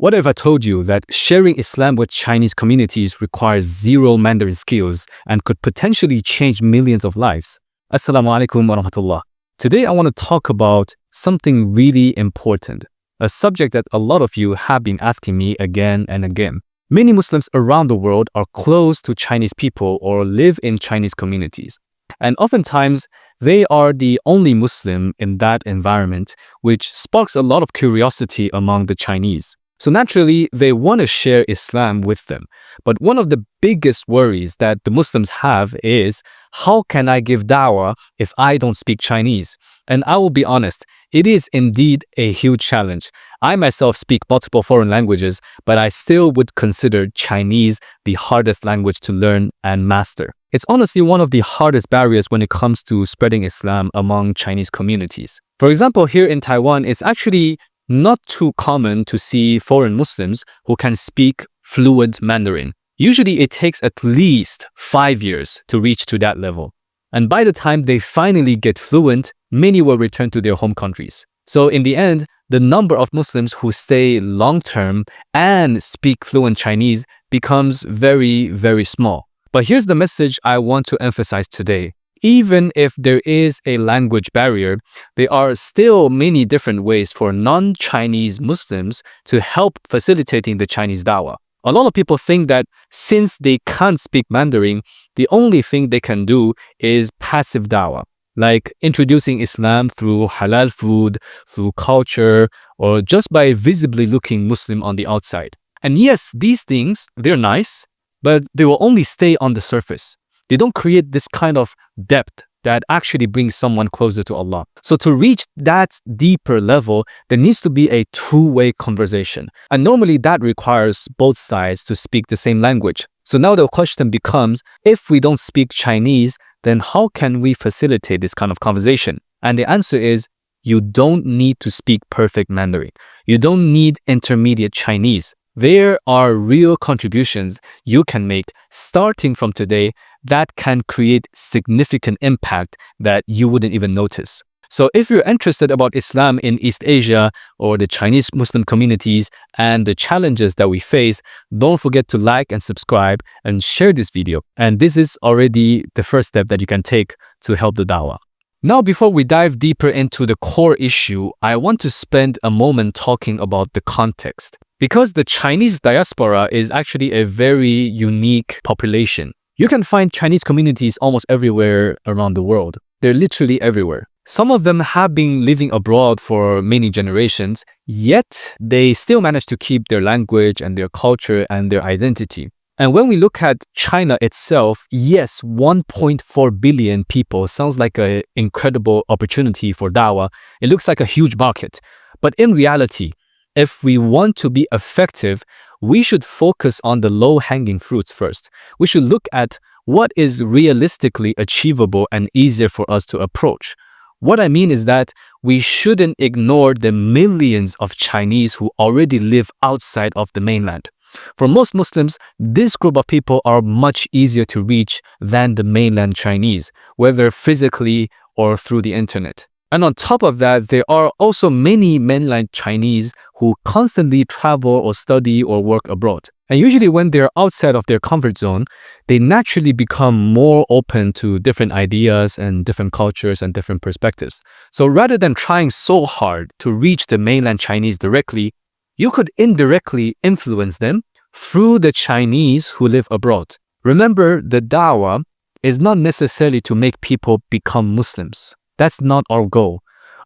What if I told you that sharing Islam with Chinese communities requires zero Mandarin skills and could potentially change millions of lives? Assalamu alaikum wa rahmatullah. Today I want to talk about something really important, a subject that a lot of you have been asking me again and again. Many Muslims around the world are close to Chinese people or live in Chinese communities. And oftentimes, they are the only Muslim in that environment, which sparks a lot of curiosity among the Chinese. So naturally, they want to share Islam with them. But one of the biggest worries that the Muslims have is, how can I give da'wah if I don't speak Chinese? And I will be honest, it is indeed a huge challenge. I myself speak multiple foreign languages, but I still would consider Chinese the hardest language to learn and master. It's honestly one of the hardest barriers when it comes to spreading Islam among Chinese communities. For example, here in Taiwan, it's actually not too common to see foreign Muslims who can speak fluent Mandarin. Usually it takes at least 5 years to reach to that level. And by the time they finally get fluent, many will return to their home countries. So in the end, the number of Muslims who stay long-term and speak fluent Chinese becomes very, very small. But here's the message I want to emphasize today. Even if there is a language barrier, there are still many different ways for non-Chinese Muslims to help facilitating the Chinese da'wah. A lot of people think that since they can't speak Mandarin, the only thing they can do is passive da'wah, like introducing Islam through halal food, through culture, or just by visibly looking Muslim on the outside. And yes, these things, they're nice, but they will only stay on the surface. They don't create this kind of depth that actually brings someone closer to Allah. So to reach that deeper level, there needs to be a two-way conversation. And normally that requires both sides to speak the same language. So now the question becomes, if we don't speak Chinese, then how can we facilitate this kind of conversation? And the answer is, you don't need to speak perfect Mandarin. You don't need intermediate Chinese. There are real contributions you can make starting from today that can create significant impact that you wouldn't even notice. So if you're interested about Islam in East Asia or the Chinese Muslim communities and the challenges that we face, don't forget to like and subscribe and share this video. And this is already the first step that you can take to help the da'wah. Now, before we dive deeper into the core issue, I want to spend a moment talking about the context. Because the Chinese diaspora is actually a very unique population. You can find Chinese communities almost everywhere around the world. They're literally everywhere. Some of them have been living abroad for many generations, yet they still manage to keep their language and their culture and their identity. And when we look at China itself, yes, 1.4 billion people sounds like an incredible opportunity for da'wah. It looks like a huge market. But in reality, if we want to be effective, we should focus on the low-hanging fruits first. We should look at what is realistically achievable and easier for us to approach. What I mean is that we shouldn't ignore the millions of Chinese who already live outside of the mainland. For most Muslims, this group of people are much easier to reach than the mainland Chinese, whether physically or through the internet. And on top of that, there are also many mainland Chinese who constantly travel or study or work abroad. And usually when they're outside of their comfort zone, they naturally become more open to different ideas and different cultures and different perspectives. So rather than trying so hard to reach the mainland Chinese directly, you could indirectly influence them through the Chinese who live abroad. Remember, the da'wah is not necessarily to make people become Muslims. That's not our goal.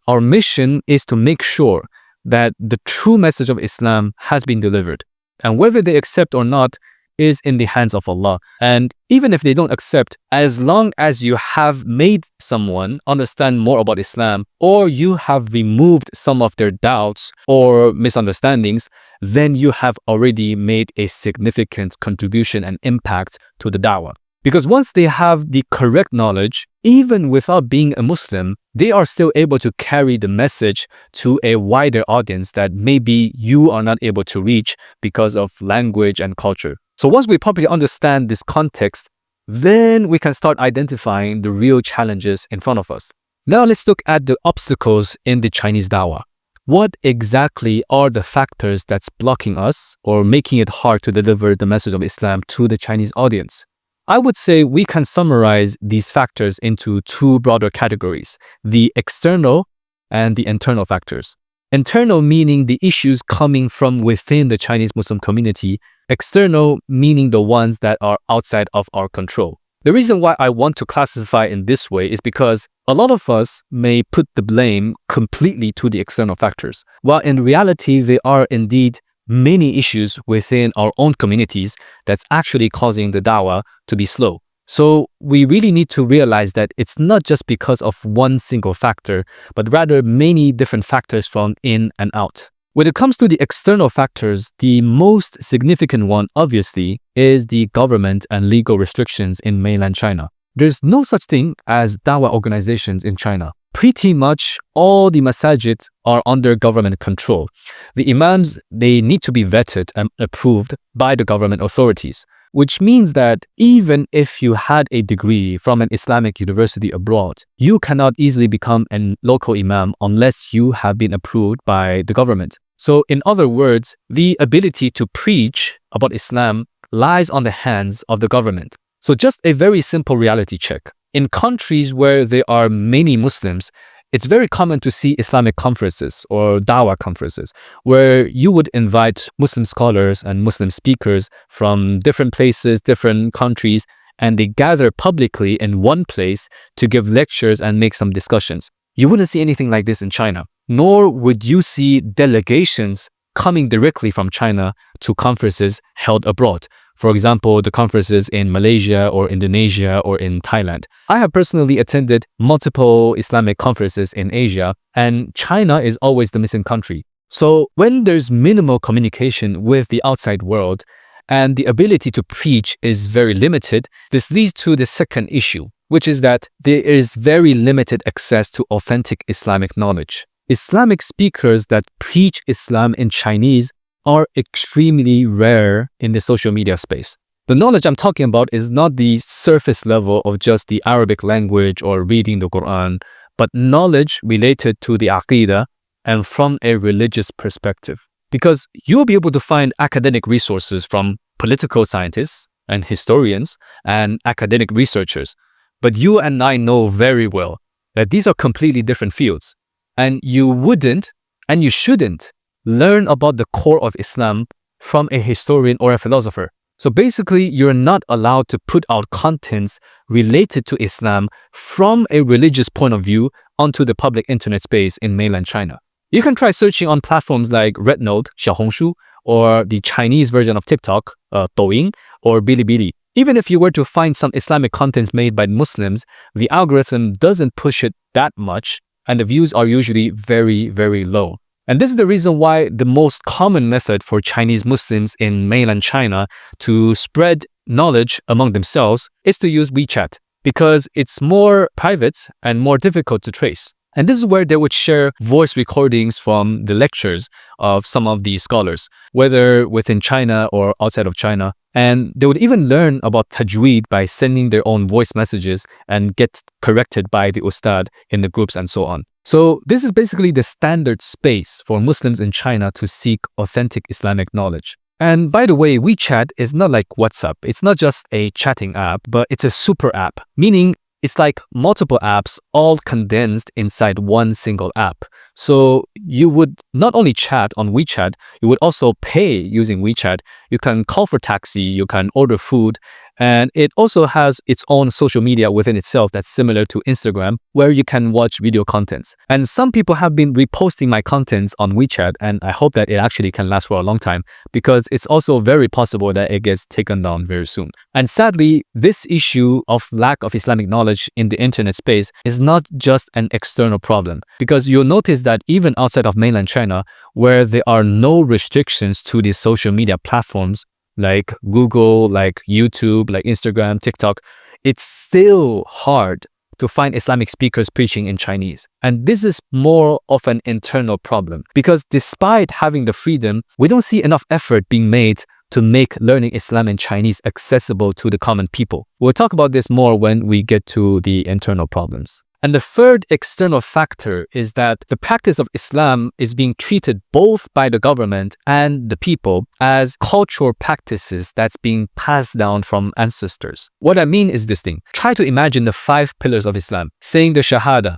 Our mission is to make sure that the true message of Islam has been delivered. And whether they accept or not is in the hands of Allah. And even if they don't accept, as long as you have made someone understand more about Islam, or you have removed some of their doubts or misunderstandings, then you have already made a significant contribution and impact to the da'wah. Because once they have the correct knowledge, even without being a Muslim, they are still able to carry the message to a wider audience that maybe you are not able to reach because of language and culture. So once we properly understand this context, then we can start identifying the real challenges in front of us. Now let's look at the obstacles in the Chinese da'wah. what exactly are the factors that's blocking us or making it hard to deliver the message of Islam to the Chinese audience? I would say we can summarize these factors into two broader categories: the external and the internal factors. Internal meaning the issues coming from within the Chinese Muslim community, external meaning the ones that are outside of our control. The reason why I want to classify in this way is because a lot of us may put the blame completely to the external factors, while in reality there are indeed many issues within our own communities that's actually causing the dawah to be slow. So we really need to realize that it's not just because of one single factor, but rather many different factors from in and out. When it comes to the external factors, the most significant one, obviously, is the government and legal restrictions in mainland China. There's no such thing as dawah organizations in China. Pretty much all the masajid are under government control. The imams, they need to be vetted and approved by the government authorities, which means that even if you had a degree from an Islamic university abroad, you cannot easily become a local imam unless you have been approved by the government. So in other words, the ability to preach about Islam lies on the hands of the government. So just a very simple reality check. In countries where there are many Muslims, it's very common to see Islamic conferences or dawah conferences where you would invite Muslim scholars and Muslim speakers from different places, different countries, and they gather publicly in one place to give lectures and make some discussions. You wouldn't see anything like this in China, nor would you see delegations coming directly from China to conferences held abroad. For example, the conferences in Malaysia or Indonesia or in Thailand. I have personally attended multiple Islamic conferences in Asia, and China is always the missing country. So when there's minimal communication with the outside world and the ability to preach is very limited, this leads to the second issue, which is that there is very limited access to authentic Islamic knowledge. Islamic speakers that preach Islam in Chinese are extremely rare in the social media space. The knowledge I'm talking about is not the surface level of just the Arabic language or reading the Quran, but knowledge related to the Aqidah and from a religious perspective. Because you'll be able to find academic resources from political scientists and historians and academic researchers, but you and I know very well that these are completely different fields, and you wouldn't and you shouldn't learn about the core of Islam from a historian or a philosopher. So basically, you're not allowed to put out contents related to Islam from a religious point of view onto the public internet space in mainland China. You can try searching on platforms like Rednote, Xiaohongshu, or the Chinese version of TikTok, Douyin, or Bilibili. Even if you were to find some Islamic contents made by Muslims, the algorithm doesn't push it that much, and the views are usually very, very low. And this is the reason why the most common method for Chinese Muslims in mainland China to spread knowledge among themselves is to use WeChat, because it's more private and more difficult to trace. And this is where they would share voice recordings from the lectures of some of the scholars, whether within China or outside of China. And they would even learn about tajweed by sending their own voice messages and get corrected by the ustad in the groups and so on. So this is basically the standard space for Muslims in China to seek authentic Islamic knowledge. And by the way, WeChat is not like WhatsApp. It's not just a chatting app, but it's a super app, meaning it's like multiple apps all condensed inside one single app. So you would not only chat on WeChat, you would also pay using WeChat. You can call for taxi, you can order food, and it also has its own social media within itself that's similar to Instagram, where you can watch video contents. And some people have been reposting my contents on WeChat, and I hope that it actually can last for a long time, because it's also very possible that it gets taken down very soon. And sadly, this issue of lack of Islamic knowledge in the internet space is not just an external problem, because you'll notice that even outside of mainland China, where there are no restrictions to these social media platforms, like Google, like YouTube, like Instagram, TikTok, it's still hard to find Islamic speakers preaching in Chinese. And this is more of an internal problem, because despite having the freedom, we don't see enough effort being made to make learning Islam in Chinese accessible to the common people. We'll talk about this more when we get to the internal problems. And the third external factor is that the practice of Islam is being treated both by the government and the people as cultural practices that's being passed down from ancestors. What I mean is this thing. Try to imagine the 5 pillars of Islam: saying the Shahada,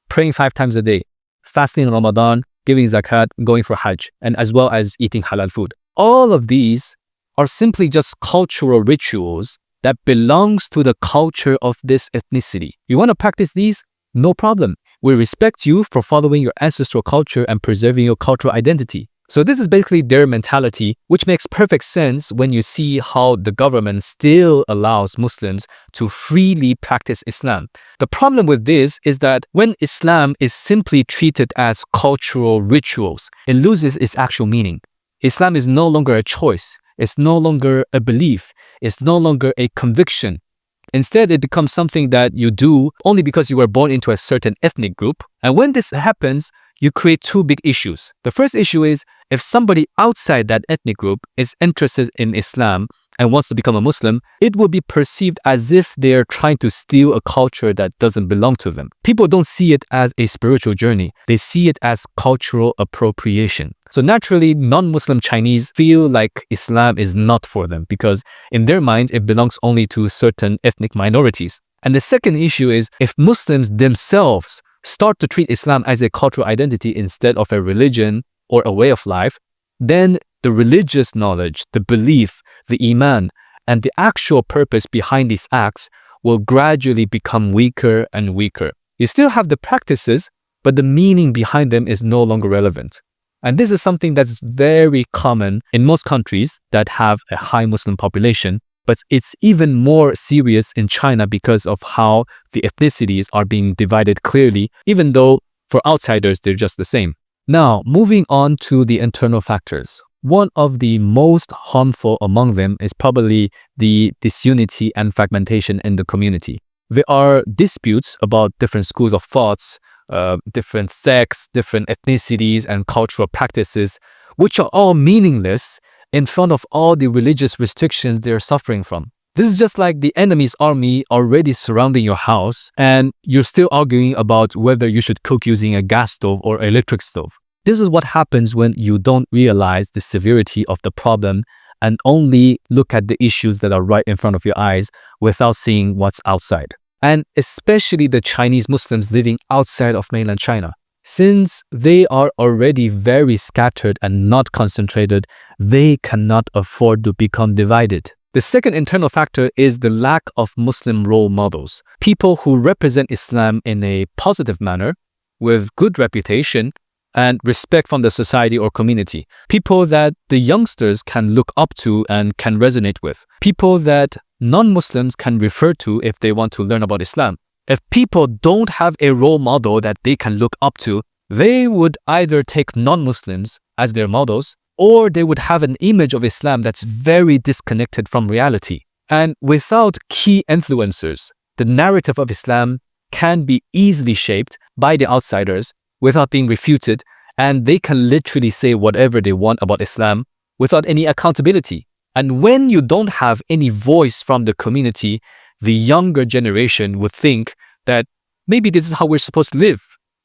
praying 5 times a day, fasting in Ramadan, giving zakat, going for Hajj, and as well as eating halal food. All of these are simply just cultural rituals that belongs to the culture of this ethnicity. You want to practice these? No problem. We respect you for following your ancestral culture and preserving your cultural identity. So this is basically their mentality, which makes perfect sense when you see how the government still allows Muslims to freely practice Islam. The problem with this is that when Islam is simply treated as cultural rituals, it loses its actual meaning. Islam is no longer a choice. It's no longer a belief. It's no longer a conviction. Instead, it becomes something that you do only because you were born into a certain ethnic group. And when this happens, you create 2 big issues. The first issue is if somebody outside that ethnic group is interested in Islam and wants to become a Muslim, it will be perceived as if they're trying to steal a culture that doesn't belong to them. People don't see it as a spiritual journey. They see it as cultural appropriation. So naturally, non-Muslim Chinese feel like Islam is not for them because in their minds, it belongs only to certain ethnic minorities. And the second issue is if Muslims themselves start to treat Islam as a cultural identity instead of a religion or a way of life, then the religious knowledge, the belief, the iman, and the actual purpose behind these acts will gradually become weaker and weaker. You still have the practices, but the meaning behind them is no longer relevant. And this is something that's very common in most countries that have a high Muslim population, but it's even more serious in China because of how the ethnicities are being divided clearly, even though for outsiders, they're just the same. Now, moving on to the internal factors. One of the most harmful among them is probably the disunity and fragmentation in the community. There are disputes about different schools of thoughts, different sects, different ethnicities and cultural practices, which are all meaningless in front of all the religious restrictions they're suffering from. This is just like the enemy's army already surrounding your house and you're still arguing about whether you should cook using a gas stove or electric stove. This is what happens when you don't realize the severity of the problem and only look at the issues that are right in front of your eyes without seeing what's outside. And especially the Chinese Muslims living outside of mainland China. Since they are already very scattered and not concentrated, they cannot afford to become divided. The second internal factor is the lack of Muslim role models. People who represent Islam in a positive manner, with good reputation and respect from the society or community. People that the youngsters can look up to and can resonate with. People that non-Muslims can refer to if they want to learn about Islam. If people don't have a role model that they can look up to, they would either take non-Muslims as their models, or they would have an image of Islam that's very disconnected from reality. And without key influencers, the narrative of Islam can be easily shaped by the outsiders without being refuted, and they can literally say whatever they want about Islam without any accountability. And when you don't have any voice from the community, the younger generation would think that maybe this is how we're supposed to live,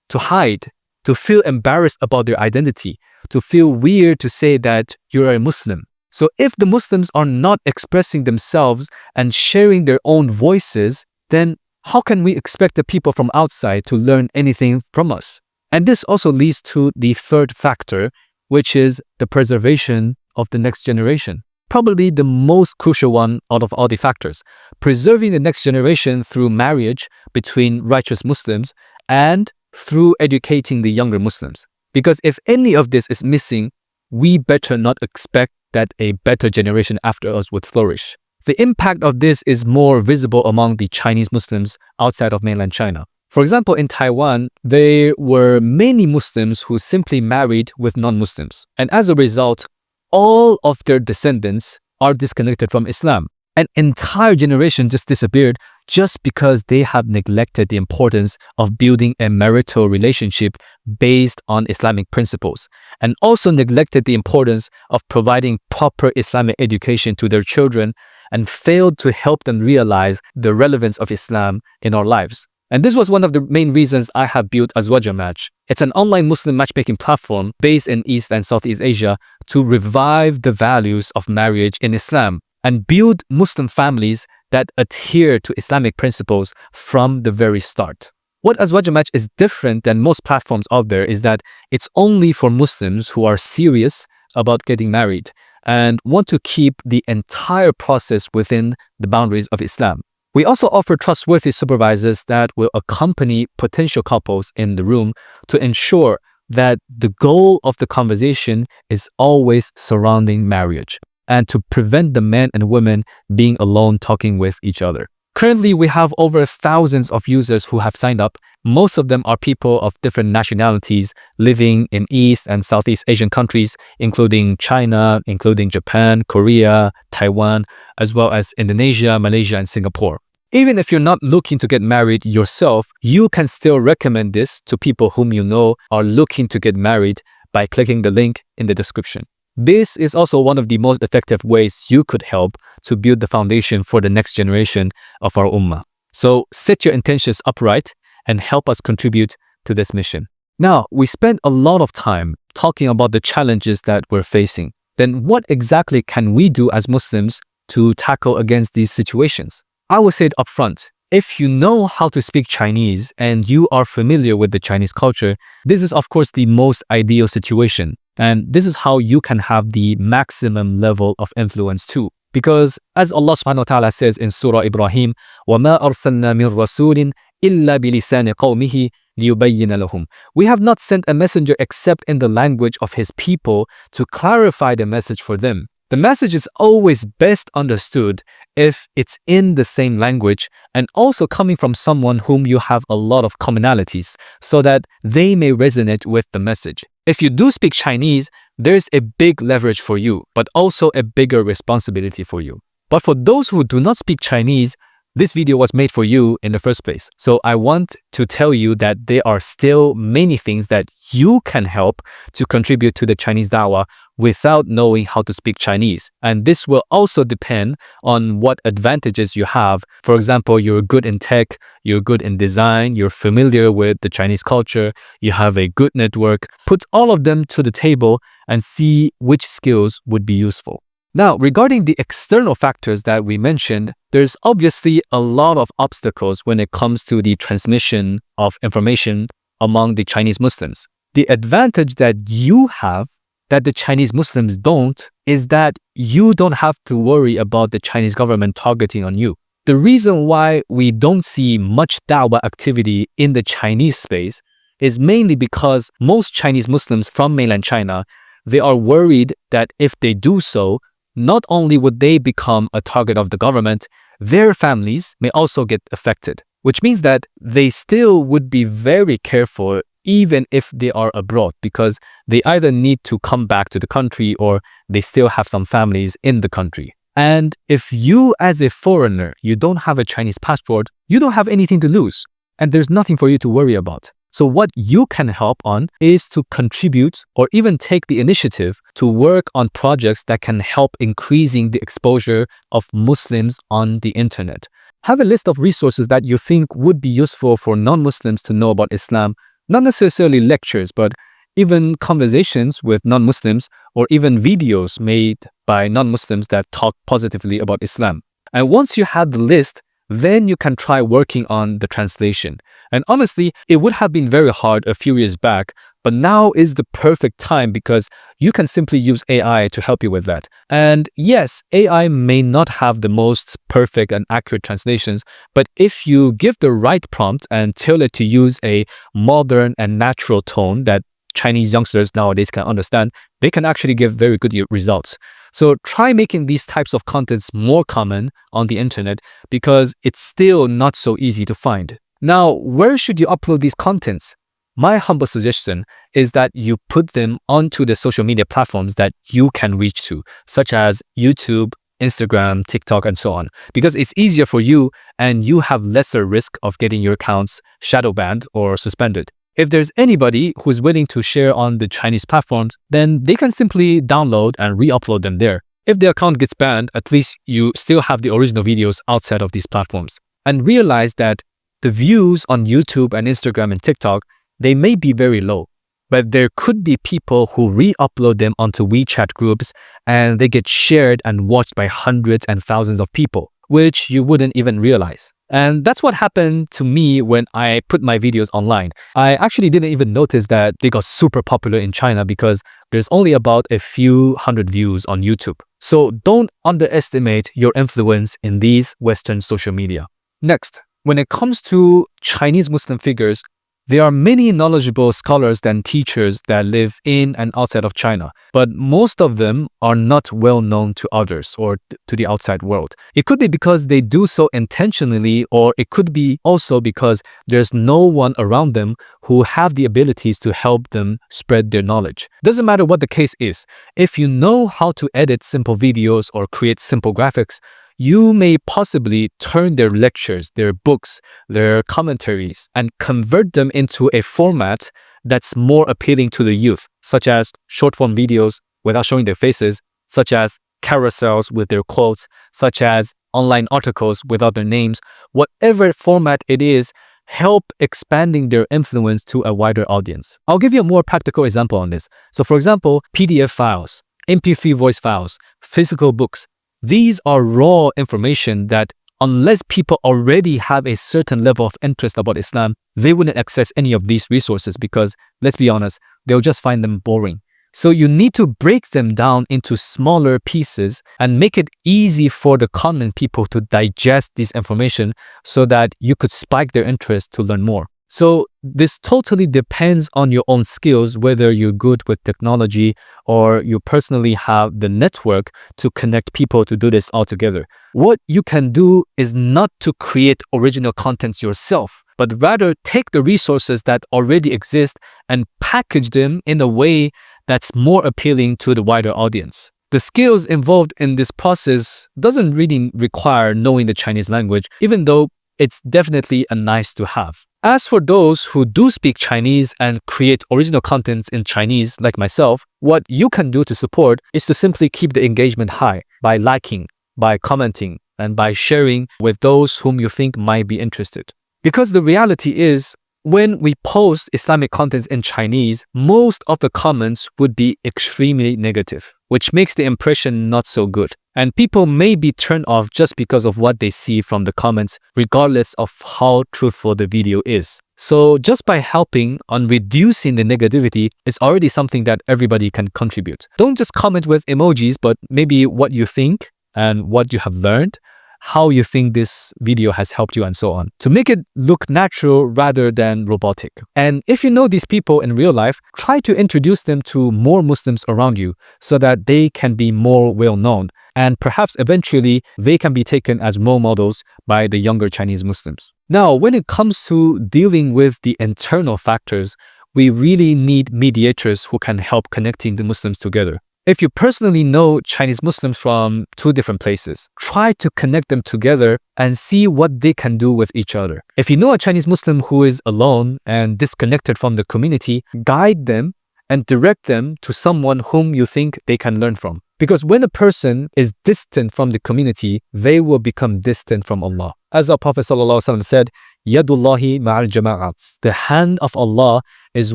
to hide, to feel embarrassed about their identity, to feel weird to say that you're a Muslim. So if the Muslims are not expressing themselves and sharing their own voices, then how can we expect the people from outside to learn anything from us? And this also leads to the third factor, which is the preservation of the next generation. Probably the most crucial one out of all the factors. Preserving the next generation through marriage between righteous Muslims and through educating the younger Muslims. Because if any of this is missing, we better not expect that a better generation after us would flourish. The impact of this is more visible among the Chinese Muslims outside of mainland China. For example, in Taiwan, there were many Muslims who simply married with non-Muslims. And as a result, all of their descendants are disconnected from Islam. An entire generation just disappeared just because they have neglected the importance of building a marital relationship based on Islamic principles, and also neglected the importance of providing proper Islamic education to their children and failed to help them realize the relevance of Islam in our lives. And this was one of the main reasons I have built AzwajaMatch. It's an online Muslim matchmaking platform based in East and Southeast Asia to revive the values of marriage in Islam and build Muslim families that adhere to Islamic principles from the very start. What AzwajaMatch is different than most platforms out there is that it's only for Muslims who are serious about getting married and want to keep the entire process within the boundaries of Islam. We also offer trustworthy supervisors that will accompany potential couples in the room to ensure that the goal of the conversation is always surrounding marriage and to prevent the men and women being alone talking with each other. Currently, we have over thousands of users who have signed up. Most of them are people of different nationalities living in East and Southeast Asian countries, including China, including Japan, Korea, Taiwan, as well as Indonesia, Malaysia, and Singapore. Even if you're not looking to get married yourself, you can still recommend this to people whom you know are looking to get married by clicking the link in the description. This is also one of the most effective ways you could help to build the foundation for the next generation of our Ummah. So set your intentions upright and help us contribute to this mission. Now, we spent a lot of time talking about the challenges that we're facing. Then what exactly can we do as Muslims to tackle against these situations? I will say it upfront. If you know how to speak Chinese and you are familiar with the Chinese culture, this is of course the most ideal situation. And this is how you can have the maximum level of influence too. Because as Allah subhanahu wa ta'ala says in Surah Ibrahim, وَمَا أَرْسَلْنَا مِن رَسُولٍ إِلَّا بِلِسَانِ قَوْمِهِ لِيُبَيِّنَ لَهُمْ. We have not sent a messenger except in the language of his people to clarify the message for them. The message is always best understood if it's in the same language and also coming from someone whom you have a lot of commonalities so that they may resonate with the message. If you do speak Chinese, there's a big leverage for you, but also a bigger responsibility for you. But for those who do not speak Chinese, this video was made for you in the first place. So I want to tell you that there are still many things that you can help to contribute to the Chinese da'wah without knowing how to speak Chinese. And this will also depend on what advantages you have. For example, you're good in tech, you're good in design, you're familiar with the Chinese culture, you have a good network. Put all of them to the table and see which skills would be useful. Now, regarding the external factors that we mentioned, there's obviously a lot of obstacles when it comes to the transmission of information among the Chinese Muslims. The advantage that you have that the Chinese Muslims don't is that you don't have to worry about the Chinese government targeting on you. The reason why we don't see much da'wah activity in the Chinese space is mainly because most Chinese Muslims from mainland China, they are worried that if they do so, not only would they become a target of the government, their families may also get affected, which means that they still would be very careful even if they are abroad because they either need to come back to the country or they still have some families in the country. And if you as a foreigner, you don't have a Chinese passport, you don't have anything to lose and there's nothing for you to worry about. So what you can help on is to contribute or even take the initiative to work on projects that can help increasing the exposure of Muslims on the internet. Have a list of resources that you think would be useful for non-Muslims to know about Islam, not necessarily lectures, but even conversations with non-Muslims or even videos made by non-Muslims that talk positively about Islam. And once you have the list, then you can try working on the translation. And honestly, it would have been very hard a few years back, but now is the perfect time because you can simply use AI to help you with that. And yes, AI may not have the most perfect and accurate translations, but if you give the right prompt and tell it to use a modern and natural tone that Chinese youngsters nowadays can understand, they can actually give very good results. So try making these types of contents more common on the internet because it's still not so easy to find. Now, where should you upload these contents? My humble suggestion is that you put them onto the social media platforms that you can reach to, such as YouTube, Instagram, TikTok, and so on, because it's easier for you and you have lesser risk of getting your accounts shadow banned or suspended. If there's anybody who's willing to share on the Chinese platforms, then they can simply download and re-upload them there. If the account gets banned, at least you still have the original videos outside of these platforms. And realize that The views on YouTube and Instagram and TikTok, they may be very low, but there could be people who re-upload them onto WeChat groups and they get shared and watched by hundreds and thousands of people, which you wouldn't even realize. And that's what happened to me when I put my videos online. I actually didn't even notice that they got super popular in China because there's only about a few hundred views on YouTube. So don't underestimate your influence in these Western social media. Next, when it comes to Chinese Muslim figures, there are many knowledgeable scholars and teachers that live in and outside of China, but most of them are not well known to others or to the outside world. It could be because they do so intentionally, or it could be also because there's no one around them who have the abilities to help them spread their knowledge. Doesn't matter what the case is. If you know how to edit simple videos or create simple graphics, you may possibly turn their lectures, their books, their commentaries, and convert them into a format that's more appealing to the youth, such as short-form videos without showing their faces, such as carousels with their quotes, such as online articles without their names. Whatever format it is, help expanding their influence to a wider audience. I'll give you a more practical example on this. So for example, PDF files, MP3 voice files, physical books. These are raw information that unless people already have a certain level of interest about Islam, they wouldn't access any of these resources because, let's be honest, they'll just find them boring. So you need to break them down into smaller pieces and make it easy for the common people to digest this information so that you could spike their interest to learn more. So this totally depends on your own skills, whether you're good with technology or you personally have the network to connect people to do this all together. What you can do is not to create original contents yourself, but rather take the resources that already exist and package them in a way that's more appealing to the wider audience. The skills involved in this process doesn't really require knowing the Chinese language, even though it's definitely a nice to have. As for those who do speak Chinese and create original contents in Chinese, like myself, what you can do to support is to simply keep the engagement high by liking, by commenting, and by sharing with those whom you think might be interested. Because the reality is, when we post Islamic contents in Chinese, most of the comments would be extremely negative, which makes the impression not so good. And people may be turned off just because of what they see from the comments, regardless of how truthful the video is. So just by helping on reducing the negativity is already something that everybody can contribute. Don't just comment with emojis, but maybe what you think and what you have learned, how you think this video has helped you, and so on, to make it look natural rather than robotic. And if you know these people in real life, try to introduce them to more Muslims around you so that they can be more well known, and perhaps eventually they can be taken as role models by the younger Chinese Muslims. Now, when it comes to dealing with the internal factors, we really need mediators who can help connecting the Muslims together. If you personally know Chinese Muslims from two different places, try to connect them together and see what they can do with each other. If you know a Chinese Muslim who is alone and disconnected from the community, guide them and direct them to someone whom you think they can learn from. Because when a person is distant from the community, they will become distant from Allah. As our Prophet ﷺ said, Yadullahi ma'al jama'ah. The hand of Allah is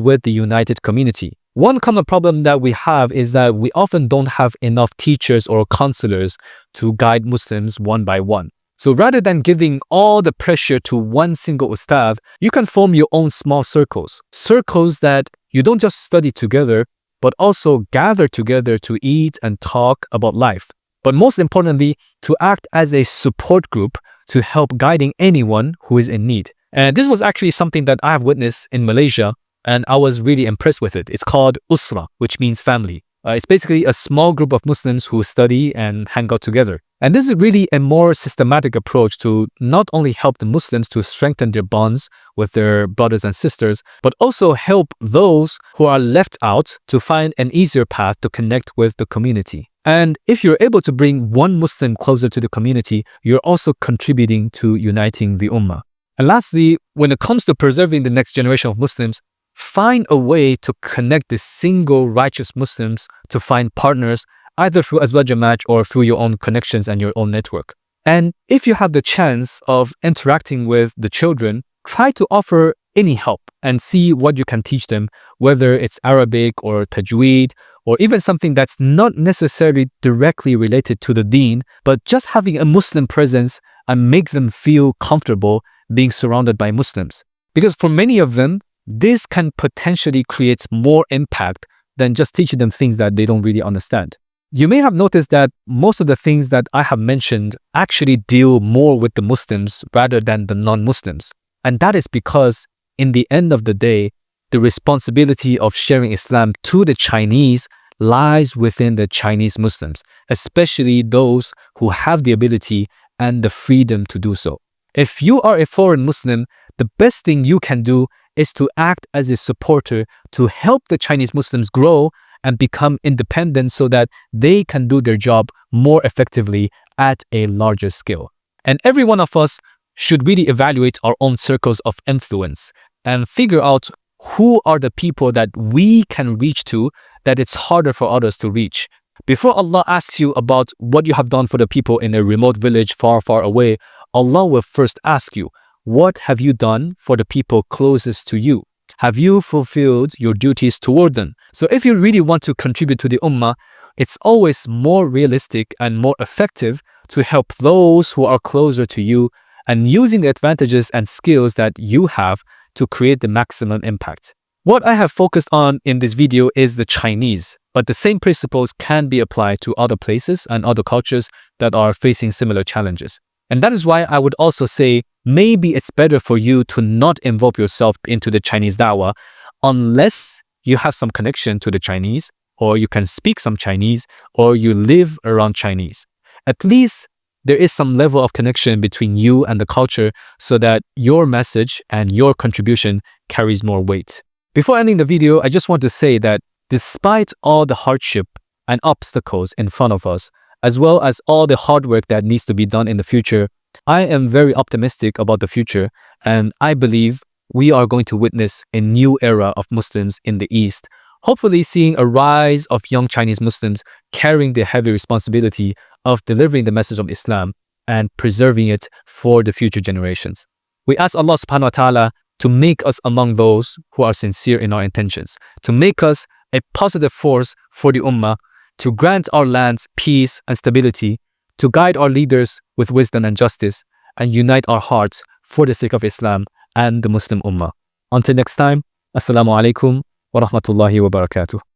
with the united community. One common problem that we have is that we often don't have enough teachers or counselors to guide Muslims one by one. So rather than giving all the pressure to one single ustad, you can form your own small circles. Circles that you don't just study together, but also gather together to eat and talk about life. But most importantly, to act as a support group to help guiding anyone who is in need. And this was actually something that I have witnessed in Malaysia, and I was really impressed with it. It's called Usra, which means family. It's basically a small group of Muslims who study and hang out together. And this is really a more systematic approach to not only help the Muslims to strengthen their bonds with their brothers and sisters, but also help those who are left out to find an easier path to connect with the community. And if you're able to bring one Muslim closer to the community, you're also contributing to uniting the Ummah. And lastly, when it comes to preserving the next generation of Muslims, find a way to connect the single righteous Muslims to find partners either through AzwajaMatch or through your own connections and your own network. And if you have the chance of interacting with the children try to offer any help and see what you can teach them, whether it's Arabic or Tajweed, or even something that's not necessarily directly related to the deen, but just having a Muslim presence and make them feel comfortable being surrounded by Muslims. Because for many of them, this can potentially create more impact than just teaching them things that they don't really understand. You may have noticed that most of the things that I have mentioned actually deal more with the Muslims rather than the non-Muslims. And that is because in the end of the day, the responsibility of sharing Islam to the Chinese lies within the Chinese Muslims, especially those who have the ability and the freedom to do so. If you are a foreign Muslim, the best thing you can do is to act as a supporter to help the Chinese Muslims grow and become independent so that they can do their job more effectively at a larger scale. And every one of us should really evaluate our own circles of influence and figure out who are the people that we can reach to that it's harder for others to reach. Before Allah asks you about what you have done for the people in a remote village far, far away, Allah will first ask you, what have you done for the people closest to you? Have you fulfilled your duties toward them? So if you really want to contribute to the Ummah, it's always more realistic and more effective to help those who are closer to you and using the advantages and skills that you have to create the maximum impact. What I have focused on in this video is the Chinese, but the same principles can be applied to other places and other cultures that are facing similar challenges. And that is why I would also say maybe it's better for you to not involve yourself into the Chinese da'wah unless you have some connection to the Chinese, or you can speak some Chinese, or you live around Chinese. At least there is some level of connection between you and the culture so that your message and your contribution carries more weight. Before ending the video, I just want to say that despite all the hardship and obstacles in front of us, as well as all the hard work that needs to be done in the future, I am very optimistic about the future, and I believe we are going to witness a new era of Muslims in the East, hopefully seeing a rise of young Chinese Muslims carrying the heavy responsibility of delivering the message of Islam and preserving it for the future generations. We ask Allah subhanahu wa ta'ala to make us among those who are sincere in our intentions, to make us a positive force for the Ummah, to grant our lands peace and stability, to guide our leaders with wisdom and justice, and unite our hearts for the sake of Islam and the Muslim Ummah. Until next time, Assalamu alaikum wa rahmatullahi wa barakatuh.